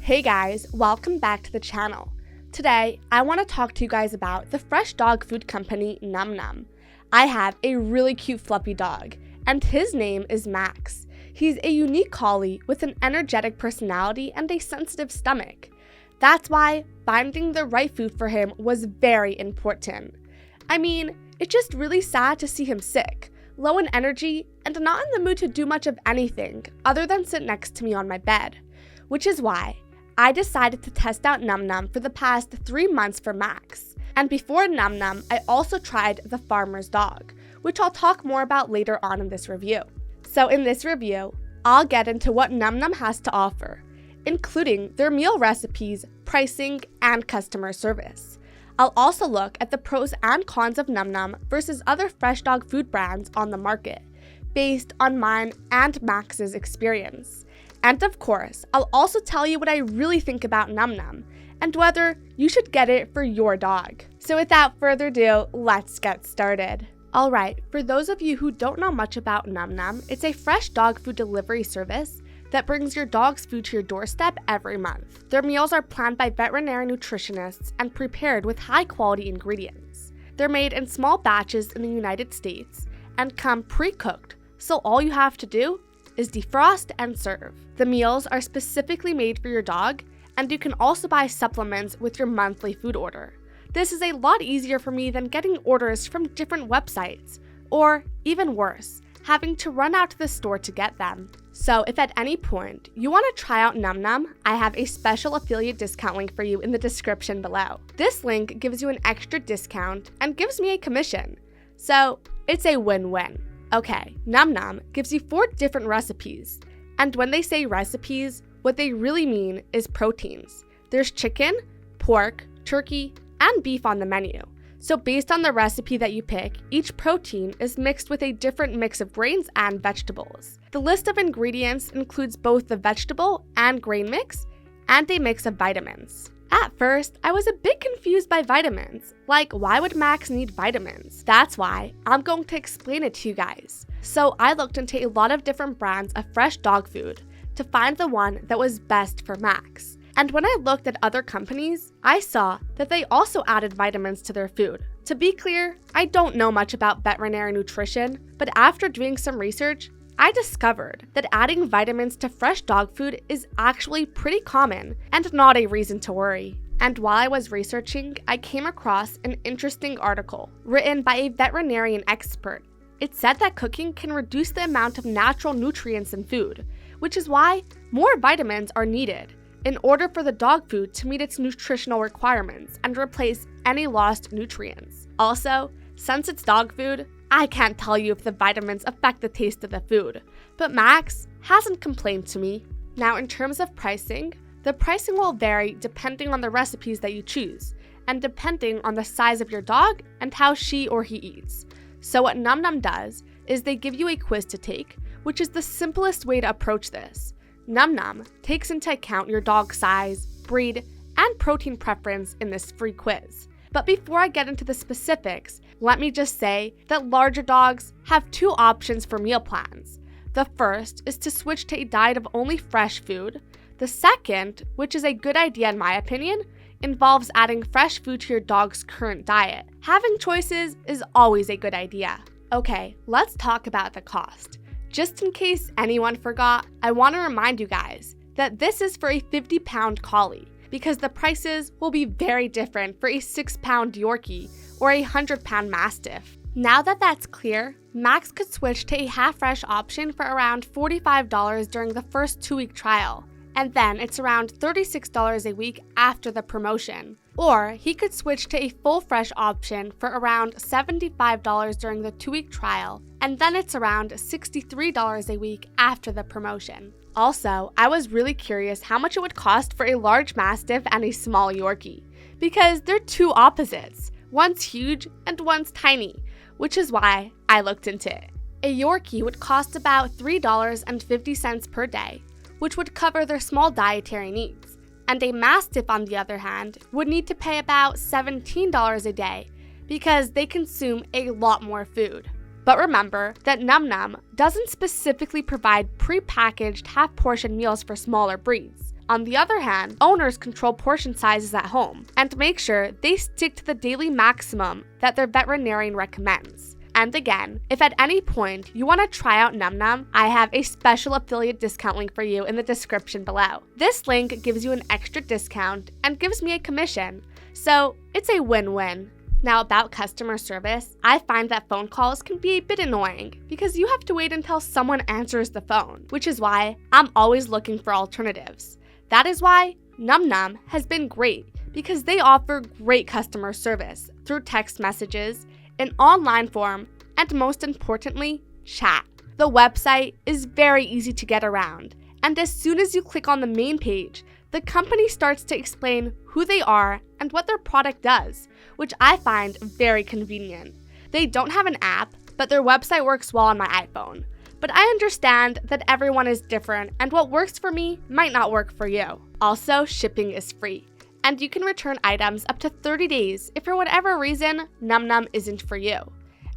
Hey guys, welcome back to the channel. Today, I want to talk to you guys about the fresh dog food company Nom Nom. I have a really cute fluffy dog, and his name is Max. He's a unique collie with an energetic personality and a sensitive stomach. That's why finding the right food for him was very important. I mean, it's just really sad to see him sick, low in energy, and not in the mood to do much of anything other than sit next to me on my bed. Which is why I decided to test out Nom Nom for the past 3 months for Max. And before Nom Nom, I also tried the farmer's dog, which I'll talk more about later on in this review. So in this review, I'll get into what Nom Nom has to offer, including their meal recipes, pricing, and customer service. I'll also look at the pros and cons of Nom Nom versus other fresh dog food brands on the market, based on mine and Max's experience. And of course, I'll also tell you what I really think about Nom Nom, and whether you should get it for your dog. So without further ado, let's get started. Alright, for those of you who don't know much about Nom Nom, it's a fresh dog food delivery service that brings your dog's food to your doorstep every month. Their meals are planned by veterinary nutritionists and prepared with high-quality ingredients. They're made in small batches in the United States and come pre-cooked, so all you have to do is defrost and serve. The meals are specifically made for your dog, and you can also buy supplements with your monthly food order. This is a lot easier for me than getting orders from different websites, or even worse, having to run out to the store to get them. So if at any point you want to try out Nom Nom, I have a special affiliate discount link for you in the description below. This link gives you an extra discount and gives me a commission. So it's a win-win. Okay, Nom Nom gives you 4 different recipes, and when they say recipes, what they really mean is proteins. There's chicken, pork, turkey, and beef on the menu. So based on the recipe that you pick, each protein is mixed with a different mix of grains and vegetables. The list of ingredients includes both the vegetable and grain mix, and a mix of vitamins. At first, I was a bit confused by vitamins. Like, why would Max need vitamins? That's why I'm going to explain it to you guys. So I looked into a lot of different brands of fresh dog food to find the one that was best for Max. And when I looked at other companies, I saw that they also added vitamins to their food. To be clear, I don't know much about veterinary nutrition, but after doing some research, I discovered that adding vitamins to fresh dog food is actually pretty common and not a reason to worry. And while I was researching, I came across an interesting article written by a veterinarian expert. It said that cooking can reduce the amount of natural nutrients in food, which is why more vitamins are needed in order for the dog food to meet its nutritional requirements and replace any lost nutrients. Also, since it's dog food, I can't tell you if the vitamins affect the taste of the food, but Max hasn't complained to me. Now, in terms of pricing, the pricing will vary depending on the recipes that you choose, and depending on the size of your dog and how she or he eats. So what Nom Nom does is they give you a quiz to take, which is the simplest way to approach this. Nom Nom takes into account your dog's size, breed, and protein preference in this free quiz. But before I get into the specifics, let me just say that larger dogs have 2 options for meal plans. The first is to switch to a diet of only fresh food. The second, which is a good idea in my opinion, involves adding fresh food to your dog's current diet. Having choices is always a good idea. Okay, let's talk about the cost. Just in case anyone forgot, I want to remind you guys that this is for a 50-pound collie, because the prices will be very different for a 6-pound Yorkie or a 100-pound Mastiff. Now that that's clear, Max could switch to a half-fresh option for around $45 during the first 2-week trial, and then it's around $36 a week after the promotion. Or he could switch to a full fresh option for around $75 during the 2-week trial, and then it's around $63 a week after the promotion. Also, I was really curious how much it would cost for a large Mastiff and a small Yorkie, because they're 2 opposites. One's huge and one's tiny, which is why I looked into it. A Yorkie would cost about $3.50 per day, which would cover their small dietary needs. And a Mastiff, on the other hand, would need to pay about $17 a day because they consume a lot more food. But remember that Nom Nom doesn't specifically provide pre-packaged half-portion meals for smaller breeds. On the other hand, owners control portion sizes at home and make sure they stick to the daily maximum that their veterinarian recommends. And again, if at any point you want to try out Nom Nom, I have a special affiliate discount link for you in the description below. This link gives you an extra discount and gives me a commission, so it's a win-win. Now about customer service, I find that phone calls can be a bit annoying because you have to wait until someone answers the phone, which is why I'm always looking for alternatives. That is why Nom Nom has been great because they offer great customer service through text messages, an online form, and most importantly, chat. The website is very easy to get around, and as soon as you click on the main page, the company starts to explain who they are and what their product does, which I find very convenient. They don't have an app, but their website works well on my iPhone. But I understand that everyone is different and what works for me might not work for you. Also, shipping is free, and you can return items up to 30 days if for whatever reason Nom Nom isn't for you.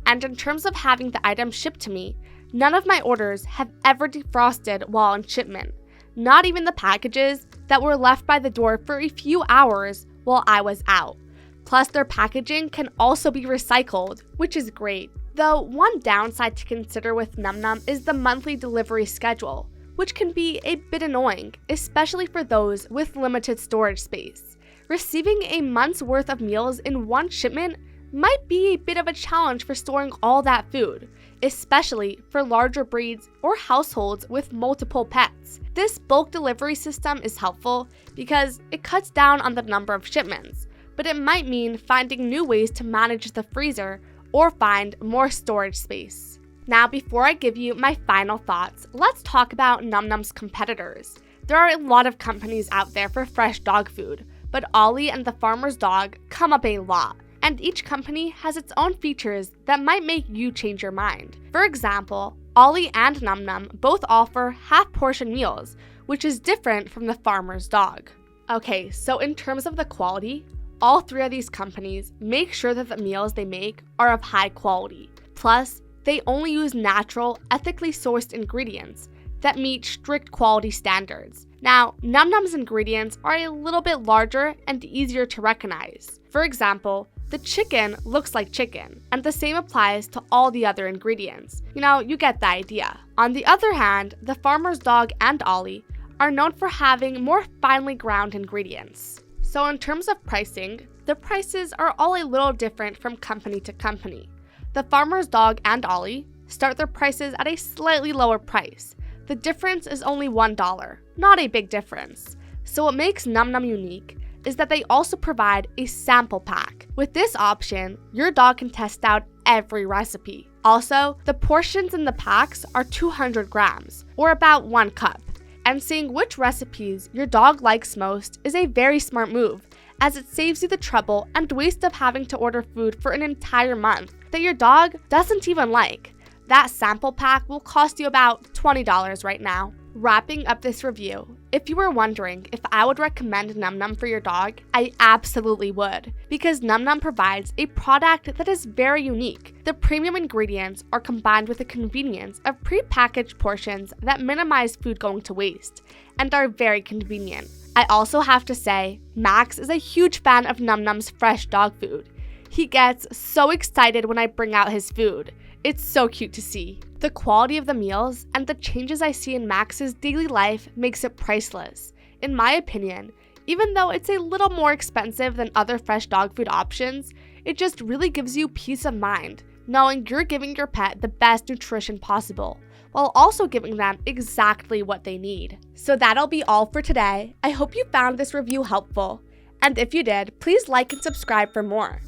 And in terms of having the item shipped to me, none of my orders have ever defrosted while on shipment. Not even the packages that were left by the door for a few hours while I was out. Plus, their packaging can also be recycled, which is great. Though one downside to consider with Nom Nom is the monthly delivery schedule, which can be a bit annoying, especially for those with limited storage space. Receiving a month's worth of meals in one shipment might be a bit of a challenge for storing all that food, especially for larger breeds or households with multiple pets. This bulk delivery system is helpful because it cuts down on the number of shipments, but it might mean finding new ways to manage the freezer or find more storage space. Now, before I give you my final thoughts, let's talk about Nom Nom's competitors. There are a lot of companies out there for fresh dog food, but Ollie and the farmer's dog come up a lot, and each company has its own features that might make you change your mind. For example, Ollie and Nom Nom both offer half-portion meals, which is different from the farmer's dog. Okay, so in terms of the quality, all three of these companies make sure that the meals they make are of high quality. Plus, they only use natural, ethically sourced ingredients that meet strict quality standards. Now, Nom Nom's ingredients are a little bit larger and easier to recognize. For example, the chicken looks like chicken, and the same applies to all the other ingredients. You get the idea. On the other hand, the farmer's dog and Ollie are known for having more finely ground ingredients. So in terms of pricing, the prices are all a little different from company to company. The farmer's dog and Ollie start their prices at a slightly lower price. The difference is only $1, not a big difference. So what makes Nom Nom unique is that they also provide a sample pack. With this option, your dog can test out every recipe. Also, the portions in the packs are 200 grams, or about 1 cup. And seeing which recipes your dog likes most is a very smart move, as it saves you the trouble and waste of having to order food for an entire month that your dog doesn't even like. That sample pack will cost you about $20 right now. Wrapping up this review, if you were wondering if I would recommend Nom Nom for your dog, I absolutely would, because Nom Nom provides a product that is very unique. The premium ingredients are combined with the convenience of pre-packaged portions that minimize food going to waste, and are very convenient. I also have to say, Max is a huge fan of Nom Nom's fresh dog food. He gets so excited when I bring out his food. It's so cute to see. The quality of the meals and the changes I see in Max's daily life makes it priceless. In my opinion, even though it's a little more expensive than other fresh dog food options, it just really gives you peace of mind, knowing you're giving your pet the best nutrition possible, while also giving them exactly what they need. So that'll be all for today. I hope you found this review helpful. And if you did, please like and subscribe for more.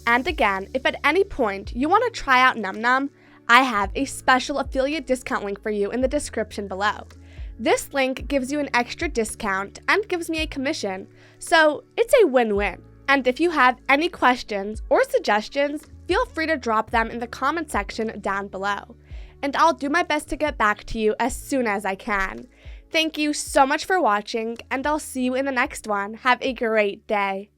And again, if at any point you want to try out Nom Nom, I have a special affiliate discount link for you in the description below. This link gives you an extra discount and gives me a commission, so it's a win-win. And if you have any questions or suggestions, feel free to drop them in the comment section down below. And I'll do my best to get back to you as soon as I can. Thank you so much for watching, and I'll see you in the next one. Have a great day.